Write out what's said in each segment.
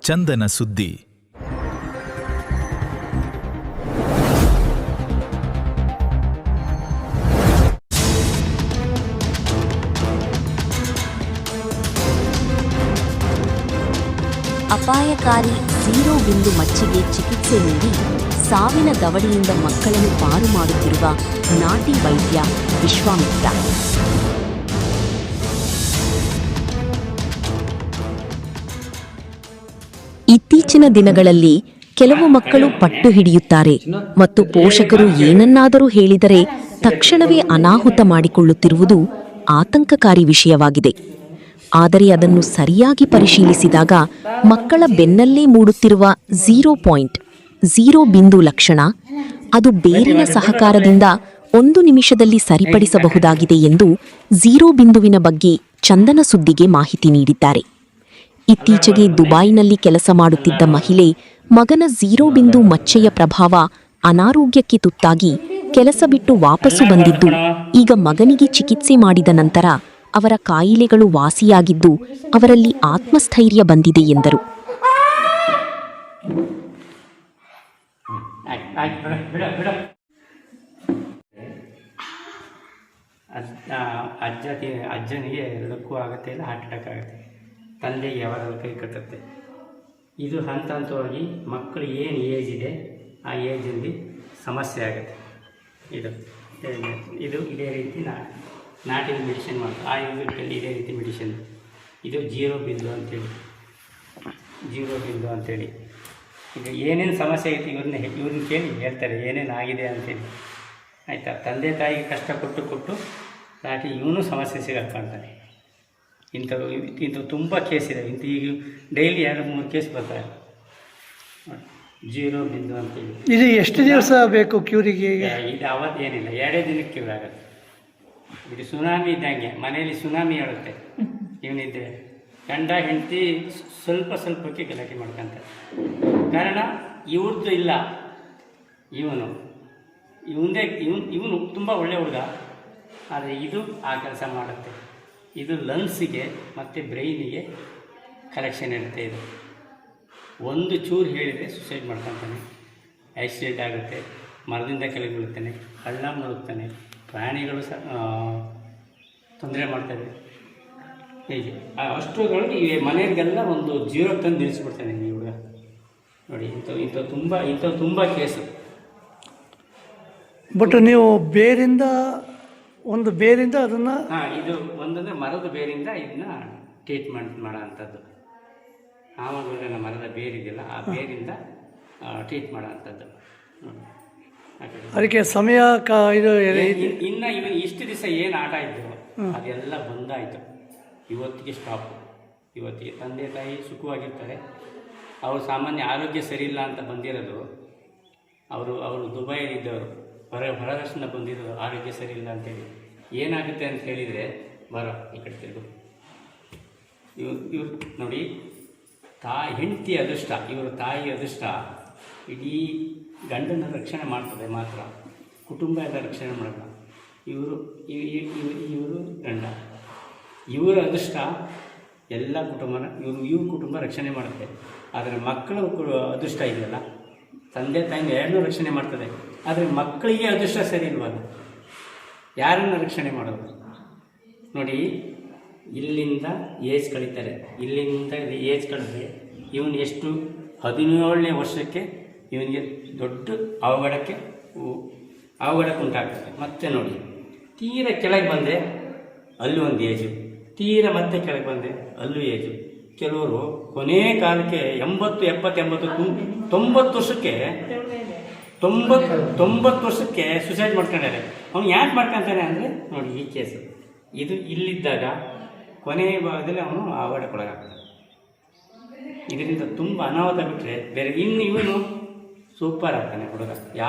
ಚಂದನ ಸುದ್ದಿ. ಅಪಾಯಕಾರಿ ಝೀರೋ ಬಿಂದು ಮಚ್ಚೆಗೆ ಚಿಕಿತ್ಸೆ ನೀಡಿ ಸಾವಿನ ದವಡಿಯಿಂದ ಮಕ್ಕಳನ್ನು ಪಾರು ಮಾಡುತ್ತಿರುವ ನಾಟಿ ವೈದ್ಯ ವಿಶ್ವಾಮಿತ್ರ. ಇತ್ತೀಚಿನ ದಿನಗಳಲ್ಲಿ ಕೆಲವು ಮಕ್ಕಳು ಪಟ್ಟು ಹಿಡಿಯುತ್ತಾರೆ ಮತ್ತು ಪೋಷಕರು ಏನನ್ನಾದರೂ ಹೇಳಿದರೆ ತಕ್ಷಣವೇ ಅನಾಹುತ ಮಾಡಿಕೊಳ್ಳುತ್ತಿರುವುದು ಆತಂಕಕಾರಿ ವಿಷಯವಾಗಿದೆ. ಆದರೆ ಅದನ್ನು ಸರಿಯಾಗಿ ಪರಿಶೀಲಿಸಿದಾಗ ಮಕ್ಕಳ ಬೆನ್ನಲ್ಲೇ ಮೂಡುತ್ತಿರುವ ಝೀರೋ ಬಿಂದು ಲಕ್ಷಣ ಅದು ಬೇರಿನ ಸಹಕಾರದಿಂದ 1 ನಿಮಿಷದಲ್ಲಿ ಸರಿಪಡಿಸಬಹುದಾಗಿದೆ ಎಂದು ಝೀರೋ ಬಿಂದುವಿನ ಬಗ್ಗೆ ಚಂದನ ಸುದ್ದಿಗೆ ಮಾಹಿತಿ ನೀಡಿದ್ದಾರೆ. ಇತ್ತೀಚೆಗೆ ದುಬೈನಲ್ಲಿ ಕೆಲಸ ಮಾಡುತ್ತಿದ್ದ ಮಹಿಳೆ ಮಗನ ಝೀರೋ ಬಿಂದು ಮಚ್ಚೆಯ ಪ್ರಭಾವ ಅನಾರೋಗ್ಯಕ್ಕೆ ತುತ್ತಾಗಿ ಕೆಲಸ ಬಿಟ್ಟು ವಾಪಸ್ಸು ಬಂದಿದ್ದು, ಈಗ ಮಗನಿಗೆ ಚಿಕಿತ್ಸೆ ಮಾಡಿದ ನಂತರ ಅವರ ಕಾಯಿಲೆಗಳು ವಾಸಿಯಾಗಿದ್ದು ಅವರಲ್ಲಿ ಆತ್ಮಸ್ಥೈರ್ಯ ಬಂದಿದೆ ಎಂದರು. ಅಜ್ಜನಿಗೆ ಎಲ್ಲಕ್ಕೂ ಆಗುತ್ತೆ, ಇಲ್ಲ ಹಾರ್ಟ್ ಅಟ್ಯಾಕ್ ಆಗುತ್ತೆ, ತಂದೆಗೆ ಯಾವಾಗಲೂ ಕೈ ಕಟ್ಟುತ್ತೆ. ಇದು ಹಂತ ಹಂತವಾಗಿ ಮಕ್ಕಳು ಏನು ಏಜ್ ಇದೆ ಆ ಏಜಲ್ಲಿ ಸಮಸ್ಯೆ ಆಗುತ್ತೆ. ಇದು ಇದೇ ರೀತಿ ನಾಟಿ ಮೆಡಿಸಿನ್ ಮಾಡ್ತಾರೆ. ಆಯುರ್ವೇದದಲ್ಲಿ ಇದೇ ರೀತಿ ಮೆಡಿಸಿನ್. ಇದು ಝೀರೋ ಬಿಂದು ಅಂತೇಳಿ ಇದು ಏನೇನು ಸಮಸ್ಯೆ ಐತಿ ಇವ್ರನ್ನ ಕೇಳಿ ಹೇಳ್ತಾರೆ ಏನೇನು ಆಗಿದೆ ಅಂತೇಳಿ. ಆಯಿತಾ? ತಂದೆ ತಾಯಿಗೆ ಕಷ್ಟಪಟ್ಟು ನಾಟಿ ಇವನು ಸಮಸ್ಯೆ ಸಿಗಾಡ್ಕೊಳ್ತಾನೆ. ಇಂಥವು ತುಂಬ ಕೇಸ್ ಇದೆ. ಈಗ ಡೈಲಿ 2-3 ಕೇಸ್ ಬರ್ತಾರೆ. ಝೀರೋ ಬಿಂದು ಅಂತೇಳಿ. ಇದು ಎಷ್ಟು ದಿವಸ ಬೇಕು ಕ್ಯೂರಿಗೆ? ಇದು ಅವತ್ತೇನಿಲ್ಲ, 2 ದಿನಕ್ಕೆ ಕ್ಯೂರ್ ಆಗುತ್ತೆ. ಇದು ಸುನಾಮಿ ಇದ್ದಂಗೆ, ಮನೆಯಲ್ಲಿ ಸುನಾಮಿ ಹೇಳುತ್ತೆ. ಇವನಿದ್ದರೆ ಗಂಡ ಹೆಂಡತಿ ಸ್ವಲ್ಪಕ್ಕೆ ಗಲಾಟೆ ಮಾಡ್ಕೊಂತಾರೆ. ಕಾರಣ ಇವ್ರದ್ದು ಇಲ್ಲ, ಇವನು ತುಂಬ ಒಳ್ಳೆ ಹುಡುಗ, ಆದರೆ ಇದು ಆ ಕೆಲಸ ಮಾಡುತ್ತೆ. ಇದು ಲಂಗ್ಸಿಗೆ ಮತ್ತು ಬ್ರೈನಿಗೆ ಕಲೆಕ್ಷನ್ ಇರುತ್ತೆ. ಇದು ಒಂದು ಚೂರು ಹೇಳಿದರೆ ಸುಸೈಡ್ ಮಾಡ್ಕೊತಾನೆ, ಆಕ್ಸಿಡೆಂಟ್ ಆಗುತ್ತೆ, ಮರದಿಂದ ಕೆಳಗೆ ಬೀಳ್ತಾನೆ, ಹಳ್ಳ ಮುಳುಗ್ತಾನೆ, ಪ್ರಾಣಿಗಳು ತೊಂದರೆ ಮಾಡ್ತವೆ. ಹೀಗೆ ಅಷ್ಟುಗಳು ಈ ಮನೆಯವ್ರಿಗೆಲ್ಲ ಒಂದು ಜೀರೋ ತಂದು ನಿಲ್ಲಿಸ್ಬಿಡ್ತಾನೆ ಈ ಹುಡುಗ. ನೋಡಿ, ಇಂಥವು ತುಂಬ ಕೇಸು. ಬಟ್ ನೀವು ಬೇರಿಂದ ಅದನ್ನು ಇದು ಒಂದಂದರೆ ಮರದ ಬೇರಿಂದ ಇದನ್ನ ಟ್ರೀಟ್ಮೆಂಟ್ ಮಾಡೋ ಅಂಥದ್ದು. ಆವಾಗ ಮರದ ಬೇರಿದೆಯಲ್ಲ, ಆ ಬೇರಿಂದ ಟ್ರೀಟ್ ಮಾಡೋ ಅಂಥದ್ದು. ಅದಕ್ಕೆ ಸಮಯ ಇನ್ನು ಇಷ್ಟು ದಿವಸ ಏನು ಆಟ ಇದ್ದು ಅದೆಲ್ಲ ಬಂದಾಯಿತು. ಇವತ್ತಿಗೆ ಸ್ಟಾಪ್. ಇವತ್ತಿಗೆ ತಂದೆ ತಾಯಿ ಸುಖವಾಗಿರ್ತಾರೆ. ಅವರು ಸಾಮಾನ್ಯ ಆರೋಗ್ಯ ಸರಿಯಿಲ್ಲ ಅಂತ ಬಂದಿರೋದು. ಅವರು ದುಬೈಯಲ್ಲಿದ್ದವರು ಹೊರದರ್ಶನ ಬಂದಿರೋದು ಆರೋಗ್ಯ ಸರಿಯಿಲ್ಲ ಅಂತೇಳಿ. ಏನಾಗುತ್ತೆ ಅಂತ ಹೇಳಿದರೆ, ಬರೋ ಈ ಕಡೆ ತಿರುಗು. ಇವ್ರು ನೋಡಿ, ಹೆಂಡತಿ ಅದೃಷ್ಟ, ಇವರು ತಾಯಿ ಅದೃಷ್ಟ ಇಡೀ ಗಂಡನ ರಕ್ಷಣೆ ಮಾಡ್ತದೆ ಮಾತ್ರ, ಕುಟುಂಬ ಎಲ್ಲ ರಕ್ಷಣೆ ಮಾಡಲ್ಲ. ಇವರು ಗಂಡ, ಇವರ ಅದೃಷ್ಟ ಎಲ್ಲ ಕುಟುಂಬನ ಇವ್ರ ಕುಟುಂಬ ರಕ್ಷಣೆ ಮಾಡುತ್ತೆ. ಆದರೆ ಮಕ್ಕಳ ಅದೃಷ್ಟ ಇದೆಯಲ್ಲ, ತಂದೆ ತಾಯಿನ ಎರಡನ್ನೂ ರಕ್ಷಣೆ ಮಾಡ್ತದೆ. ಆದರೆ ಮಕ್ಕಳಿಗೆ ಅದೃಷ್ಟ ಸರಿ ಇಲ್ವಲ್ಲ, ಯಾರನ್ನು ರಕ್ಷಣೆ ಮಾಡೋದು? ನೋಡಿ, ಇಲ್ಲಿಂದ ಏಜ್ ಕಳೀತಾರೆ. ಇಲ್ಲಿಂದ ಏಜ್ ಕಳೆದ್ರೆ ಇವನು ಎಷ್ಟು 17ನೇ ವರ್ಷಕ್ಕೆ ಇವನಿಗೆ ದೊಡ್ಡ ಅವಘಡಕ್ಕೆ ಉಂಟಾಗ್ತದೆ. ಮತ್ತೆ ನೋಡಿ, ತೀರ ಕೆಳಗೆ ಬಂದರೆ ಅಲ್ಲೂ ಒಂದು ಏಜು, ತೀರ ಮತ್ತೆ ಕೆಳಗೆ ಬಂದರೆ ಅಲ್ಲೂ ಏಜು. ಕೆಲವರು ಕೊನೆ ಕಾಲಕ್ಕೆ 80, 70, 90 ವರ್ಷಕ್ಕೆ 90 ವರ್ಷಕ್ಕೆ ಸುಸೈಡ್ ಮಾಡ್ಕೊಂಡಿದ್ದಾರೆ. ಅವ್ನು ಯಾಕೆ ಮಾಡ್ಕೊತಾನೆ ಅಂದರೆ ನೋಡಿ, ಈ ಕೇಸು ಇದು ಇಲ್ಲಿದ್ದಾಗ ಕೊನೆಯ ಭಾಗದಲ್ಲಿ ಅವನು ಅವಘಡಕ್ಕೊಳಗಾಗ್ತಾನೆ. ಇದರಿಂದ ತುಂಬ ಅನಾಹುತ ಬಿಟ್ಟರೆ ಬೇರೆ ಇವನು ಸೂಪರ್ ಆಗ್ತಾನೆ ಹುಡುಗ.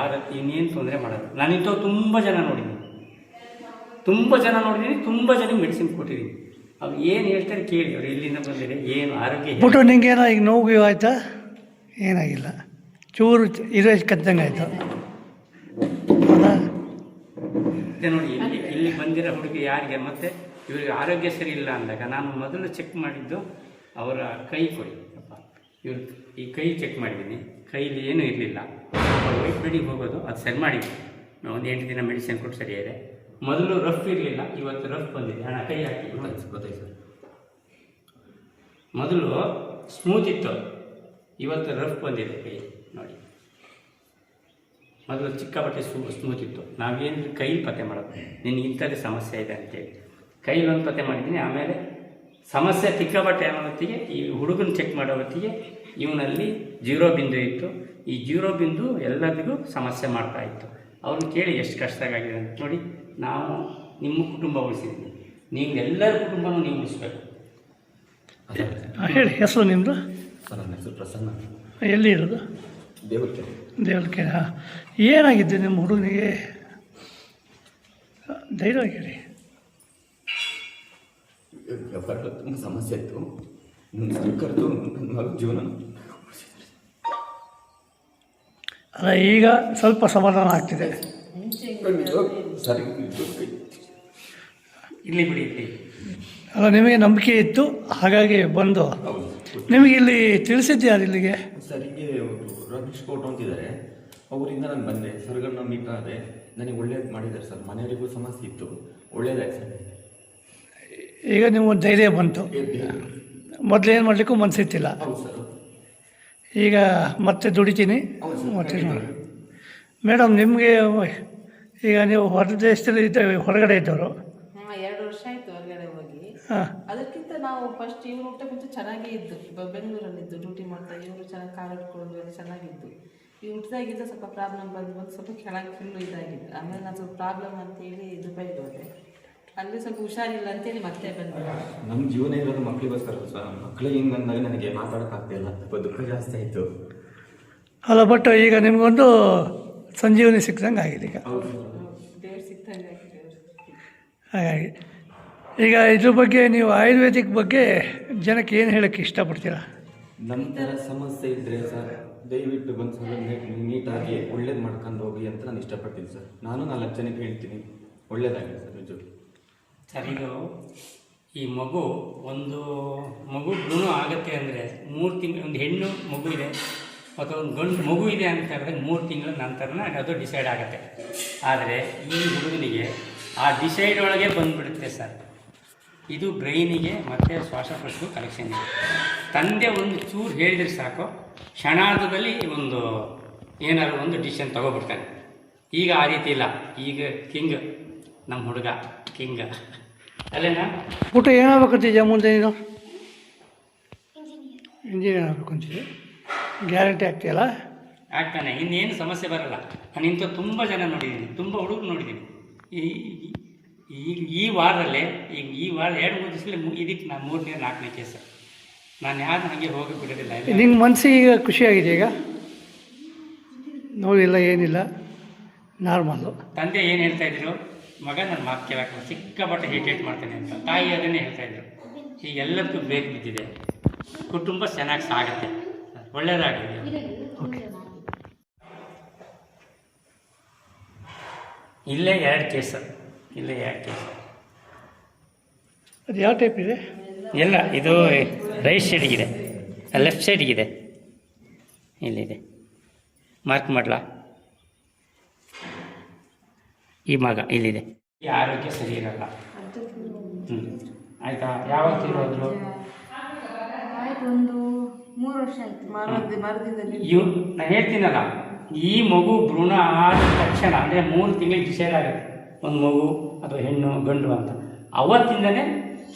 ಇನ್ನೇನು ತೊಂದರೆ ಮಾಡೋದು. ನಾನು ಇಂಥವು ತುಂಬ ಜನ ನೋಡಿದ್ದೀನಿ, ತುಂಬ ಜನಕ್ಕೆ ಮೆಡಿಸಿನ್ ಕೊಟ್ಟಿದ್ದೀನಿ. ಅವ್ರು ಏನು ಹೇಳ್ತಾರೆ ಕೇಳಿ, ಅವ್ರು ಇಲ್ಲಿಂದ ಬಂದಿದೆ ಏನು ಆರೋಗ್ಯ ಬಿಟ್ಟು ನಿಂಗೇನೋ ಈಗ ನೋವು ಆಯಿತಾ? ಏನಾಗಿಲ್ಲ, ಚೂರು ಇರೋ ಕತ್ತಂಗೆ ಆಯಿತು. ಹೌದಾ? ನೋಡಿ, ಇಲ್ಲಿ ಬಂದಿರೋ ಹುಡುಗಿ ಯಾರಿಗೆ ಮತ್ತೆ ಇವರಿಗೆ ಆರೋಗ್ಯ ಸರಿ ಇಲ್ಲ ಅಂದಾಗ ನಾನು ಮೊದಲು ಚೆಕ್ ಮಾಡಿದ್ದು ಅವರ ಕೈ ಕೊಡಿ ಅಪ್ಪ, ಇವ್ರು ಈ ಕೈ ಚೆಕ್ ಮಾಡಿದ್ದೀನಿ, ಕೈಲಿ ಏನೂ ಇರಲಿಲ್ಲ. ವೈಟ್ ಬ್ಲೀಡಿಂಗ್ ಹೋಗೋದು ಅದು ಸರಿ ಮಾಡಿದ್ವಿ. ಒಂದು 8 ದಿನ ಮೆಡಿಸಿನ್ ಕೊಟ್ಟು ಸರಿಯಾಗಿದೆ. ಮೊದಲು ರಫ್ ಇರಲಿಲ್ಲ, ಇವತ್ತು ರಫ್ ಬಂದಿದೆ. ಹಣ ಕೈ ಹಾಕಿ ಗೊತ್ತಾಯ್ತು ಸರ್. ಮೊದಲು ಸ್ಮೂತ್ ಇತ್ತು, ಇವತ್ತು ರಫ್ ಬಂದಿದೆ ಕೈ ನೋಡಿ. ಮೊದಲು ಚಿಕ್ಕಪಟ್ಟೆ ಸ್ಮೂತ್ ಇತ್ತು. ನಾವೇನು ಕೈಲಿ ಪತ್ತೆ ಮಾಡೋದು, ನಿನಗೆ ಇಂಥದ್ದೇ ಸಮಸ್ಯೆ ಇದೆ ಅಂತೇಳಿ ಕೈಲೊಂದು ಪತ್ತೆ ಮಾಡಿದ್ದೀನಿ. ಆಮೇಲೆ ಸಮಸ್ಯೆ ತಿಕ್ಕಬಟ್ಟೆ ಅನ್ನೋ ಹೊತ್ತಿಗೆ ಈ ಹುಡುಗನ ಚೆಕ್ ಮಾಡೋ ಹೊತ್ತಿಗೆ ಇವನಲ್ಲಿ 0 ಬಿಂದು ಇತ್ತು. ಈ 0 ಬಿಂದು ಎಲ್ಲರಿಗೂ ಸಮಸ್ಯೆ ಮಾಡ್ತಾ ಇತ್ತು. ಅವ್ರನ್ನ ಕೇಳಿ ಎಷ್ಟು ಕಷ್ಟದಾಗಿದೆ ಅಂತ ನೋಡಿ. ನಾವು ನಿಮ್ಮ ಕುಟುಂಬ ಉಳಿಸಿದ್ವಿ, ನೀವು ಎಲ್ಲರ ಕುಟುಂಬನೂ ನೀವು ಉಳಿಸ್ಬೇಕು. ಹೇಳಿ, ಹೆಸರು ನಿಮ್ಮದು? ಸರ್ ನನ್ನ ಹೆಸರು ಪ್ರಸನ್ನ, ಎಲ್ಲಿ ಇರೋದು? ದೇವರಕೆರೆ. ದೇವರಕೆರೆ. ಹಾಂ, ಏನಾಗಿತ್ತು ನಿಮ್ಮ ಹುಡುಗನಿಗೆ? ಧೈರ್ಯವಾಗಿ ಹೇಳಿ. ವ್ಯವಹಾರ ತುಂಬ ಸಮಸ್ಯೆ ಇತ್ತು. ಸರ್ಕಾರದ್ದು ನನ್ನ ಮಗ ಜೀವನ ಅಲ್ಲ, ಈಗ ಸ್ವಲ್ಪ ಸಮಾಧಾನ ಆಗ್ತಿದೆ. ಸರಿ ಇಲ್ಲಿ ಬಿಡಿ ಇಲ್ಲಿ. ಅಲ್ಲ, ನಿಮಗೆ ನಂಬಿಕೆ ಇತ್ತು, ಹಾಗಾಗಿ ಬಂದು ನಿಮಗೆ ಇಲ್ಲಿ ತಿಳಿಸಿದ್ಯಾರು ಇಲ್ಲಿಗೆ? ಸರಿಗೆ ರಮೇಶ್ ಕೋಟ್ ಅಂತಿದ್ದಾರೆ, ಅವರಿಂದ ನಾನು ಬಂದೆ. ಸರ್ಗಳನ್ನ ಮೀಟ್ ಆದೆ, ನನಗೆ ಒಳ್ಳೇದು ಮಾಡಿದ್ದಾರೆ ಸರ್. ಮನೆಯವರಿಗೂ ಸಮಸ್ಯೆ ಇತ್ತು, ಒಳ್ಳೇದಾಯ್ತು ಸರ್. ಈಗ ನೀವು ಧೈರ್ಯ ಬಂತು. ಮೊದಲು ಏನು ಮಾಡಲಿಕ್ಕೂ ಮನಸ್ಸಿತ್ತಿಲ್ಲ. ಹೌದು ಸರ್. ಈಗ ಮತ್ತೆ ದುಡಿತೀನಿ ಮತ್ತೆ ಮೇಡಮ್, ನಿಮಗೆ ಈಗ ನೀವು ಹೊರ ದೇಶದಲ್ಲಿ ಹೊರಗಡೆ ಇದ್ದವರು? 2 ವರ್ಷ ಆಯಿತು ಹೊರಗಡೆ ಹೋಗಿ. ಹಾಂ. ಅದಕ್ಕಿಂತ ನಾವು ಫಸ್ಟ್ ಇವ್ರು ಊಟ ಮುಂಚೆ ಚೆನ್ನಾಗೇ ಇದ್ದು, ಬೆಂಗಳೂರಲ್ಲಿದ್ದು ಡ್ಯೂಟಿ ಮಾಡ್ತಾ. ಇವರು ಚೆನ್ನಾಗಿ ಕಾರ್ ಇಟ್ಕೊಂಡು ಎಲ್ಲ ಚೆನ್ನಾಗಿದ್ದು. ಈ ಊಟದಾಗಿದ್ದ ಸ್ವಲ್ಪ ಪ್ರಾಬ್ಲಮ್ ಬಂದು ಸ್ವಲ್ಪ ಕೆಳಗೆ ಫುಲ್ಲು ಇದಾಗಿದ್ದು. ಆಮೇಲೆ ನಾನು ಸ್ವಲ್ಪ ಪ್ರಾಬ್ಲಮ್ ಅಂತೇಳಿ ದುಬೈಗೆ ಹೋದೆ. ಅಲ್ಲಿ ಸ್ವಲ್ಪ ಹುಷಾರಿಲ್ಲ ಅಂತೇಳಿ ಮತ್ತೆ ಬಂದೆ. ನಮ್ಮ ಜೀವನ ಇರೋದು ಮಕ್ಕಳಿಗೋಸ್ಕರ ಸರ್. ಮಕ್ಕಳಿಗೆ ಹಿಂಗಂದಾಗ ನನಗೆ ಮಾತಾಡೋಕ್ಕಾಗ್ತಿಲ್ಲ, ಸ್ವಲ್ಪ ದುಃಖ ಜಾಸ್ತಿ ಆಯಿತು. ಅಲ್ಲ, ಬಟ್ ಈಗ ನಿಮಗೊಂದು ಸಂಜೀವನಿ ಸಿಕ್ಕಿದಂಗೆ ಆಗಿದೆ ಈಗ. ದೇವ್ರು ಸಿಕ್ತಂಗೆ ಆಗಿದೆ. ಹಾಗಾಗಿ ಈಗ ಇದ್ರ ಬಗ್ಗೆ ನೀವು ಆಯುರ್ವೇದಿಕ್ ಬಗ್ಗೆ ಜನಕ್ಕೆ ಏನು ಹೇಳೋಕ್ಕೆ ಇಷ್ಟಪಡ್ತೀರಾ? ನಮ್ಮ ಥರ ಸಮಸ್ಯೆ ಇದ್ದರೆ ಸರ್, ದಯವಿಟ್ಟು ಬಂದು ಸರ್ ನೀಟಾಗಿ ಒಳ್ಳೇದು ಮಾಡ್ಕೊಂಡು ಹೋಗಿ ಅಂತ ನಾನು ಇಷ್ಟಪಡ್ತೀನಿ ಸರ್. ನಾನು 4 ಜನಕ್ಕೆ ಹೇಳ್ತೀನಿ, ಒಳ್ಳೇದಾಗಿದೆ ಸರ್ ನಿಜ. ಸರ್, ಇದು ಈ ಮಗು ಭ್ರೂಣ ಆಗುತ್ತೆ ಅಂದರೆ 3 ತಿಂಗಳು, ಒಂದು ಹೆಣ್ಣು ಮಗು ಇದೆ ಅಥವಾ ಒಂದು ಗಂಡು ಮಗು ಇದೆ ಅಂತ ಹೇಳಿದ್ರೆ 3 ತಿಂಗಳ ನಂತರನೇ ಅದು ಡಿಸೈಡ್ ಆಗುತ್ತೆ. ಆದರೆ ಈ ಹುಡುಗನಿಗೆ ಆ ಡಿಸೈಡ್ ಒಳಗೆ ಬಂದುಬಿಡುತ್ತೆ ಸರ್. ಇದು ಬ್ರೈನಿಗೆ ಮತ್ತು ಶ್ವಾಸಕೋಶಕ್ಕೂ ಕಲೆಕ್ಷನ್ ಇದೆ. ತಂದೆ ಒಂದು ಚೂರು ಹೇಳಿದರೆ ಸಾಕು, ಕ್ಷಣಾರ್ಧದಲ್ಲಿ ಏನಾದ್ರು ಒಂದು ಡಿಸಿಷನ್ ತೊಗೊಬಿಡ್ತಾನೆ. ಈಗ ಆ ರೀತಿ ಇಲ್ಲ. ಈಗ ಕಿಂಗ್ ನಮ್ಮ ಹುಡುಗ ಕಿಂಗ್ ಅಲ್ಲೇನಾ? ಊಟ ಏನಾಗಬೇಕಂತಿದ್ಯಾ ಮುಂದೆ? ನೀನು ಇಂಜಿನಿಯರ್ ಆಗಬೇಕು ಅಂತಿದ್ದೆ. ಗ್ಯಾರಂಟಿ ಆಗ್ತೀಯಲ್ಲ? ಆಗ್ತಾನೆ, ಇನ್ನೇನು ಸಮಸ್ಯೆ ಬರಲ್ಲ. ನಾನು ಇಂಥ ತುಂಬ ಜನ ನೋಡಿದ್ದೀನಿ, ತುಂಬ ಹುಡುಗರು ನೋಡಿದ್ದೀನಿ. ಈ ವಾರದಲ್ಲೇ ಈ ವಾರ 2-3 ದಿವಸದಲ್ಲಿ ಇದಕ್ಕೆ ನಾನು 3ನೇ 4ನೇ ಕೇಸು. ನಾನು ಯಾರು ಹಾಗೆ ಹೋಗಿ ಬಿಡೋದಿಲ್ಲ. ನಿಂಗೆ ಮನಸ್ಸಿಗೆ ಖುಷಿಯಾಗಿದೆ ಈಗ? ನೋವಿಲ್ಲ, ಏನಿಲ್ಲ, ನಾರ್ಮಲ್ಲು. ತಂದೆ ಏನು ಹೇಳ್ತಾಯಿದ್ರು, ಮಗ ನನ್ನ ಮಾತು ಕೇಳಕ್ಕೆ ಸಿಕ್ಕಾಪಟ್ಟೆ ಹೇಟ್ ಮಾಡ್ತೇನೆ ಅಂತ. ತಾಯಿ ಅದನ್ನೇ ಹೇಳ್ತಾಯಿದ್ರು. ಈಗ ಎಲ್ಲದಕ್ಕೂ ಬ್ರೇಕ್ ಬಿದ್ದಿದೆ, ಕುಟುಂಬ ಚೆನ್ನಾಗಿ ಸಾಗುತ್ತೆ, ಒಳ್ಳೆಯದಾಗಿದೆ. ಓಕೆ. ಇಲ್ಲೇ 2 ಕೇಸು. ಅದು ಯಾವ ಟೈಪ್ ಇದೆ? ಎಲ್ಲ ಇದು ರೈಟ್ ಸೈಡಿಗಿದೆ, ಲೆಫ್ಟ್ ಸೈಡಿಗಿದೆ. ಇಲ್ಲಿದೆ, ಮಾರ್ಕ್ ಮಾಡಲಾ? ಈ ಮಗ ಇಲ್ಲಿದೆ. ಈ ಆರೋಗ್ಯ ಸರಿ ಇರಲ್ಲ. ಆಯಿತಾ? ಯಾವತ್ತು ಇರೋದ್ರು? ಆಯ್ತು, ಒಂದು 3 ವರ್ಷ ಆಯಿತು. ನಾನು ಹೇಳ್ತೀನಲ್ಲ, ಈ ಮಗು ಭ್ರೂಣ ಆದ ತಕ್ಷಣ ಅಂದರೆ 3 ತಿಂಗಳಿಗೆ ಡಿಸೈಡ್ ಆಗುತ್ತೆ ಒಂದು ಮಗು ಅಥವಾ ಹೆಣ್ಣು ಗಂಡು ಅಂತ. ಅವತ್ತಿಂದನೇ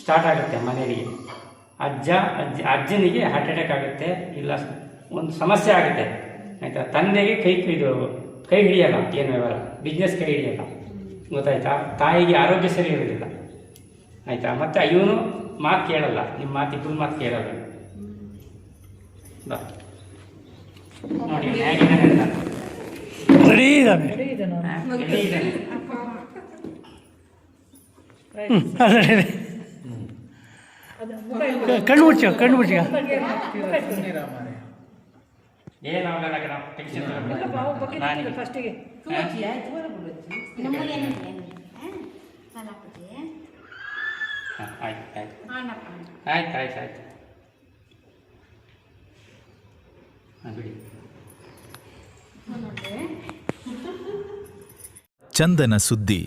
ಸ್ಟಾರ್ಟ್ ಆಗುತ್ತೆ ಮನೆಯವರಿಗೆ. ಅಜ್ಜನಿಗೆ ಹಾರ್ಟ್ ಅಟ್ಯಾಕ್ ಆಗುತ್ತೆ, ಇಲ್ಲ ಒಂದು ಸಮಸ್ಯೆ ಆಗುತ್ತೆ. ಆಯಿತಾ? ತಂದೆಗೆ ಕೈ ಹಿಡಿಯಲ್ಲ, ಏನು ವ್ಯವಹಾರ ಬಿಸ್ನೆಸ್ ಕೈ ಹಿಡಿಯಲ್ಲ, ಗೊತ್ತಾಯ್ತಾ? ತಾಯಿಗೆ ಆರೋಗ್ಯ ಸರಿ ಇರೋದಿಲ್ಲ, ಆಯಿತಾ? ಮತ್ತು ಇವನು ಮಾತು ಕೇಳಲ್ಲ, ನಿಮ್ಮ ಇಬ್ಬರು ಮಾತು ಕೇಳಲ್ಲ. ಬಾ ನೋಡಿ, ಹೇಗಿದ್ದಾನೆ ಅಂತ. ರೆಡಿ ಇದ್ದಾನೆ. ಕಣ್ಣು ಮುಚ್ಚ ಏನಾಗಲ್ಲ ಕಣ, ಟೆನ್ಷನ್ ಆಯ್ತು. ಬಿಡಿ. ನೋಡ್ರಿ ಚಂದನ ಸುದ್ದಿ.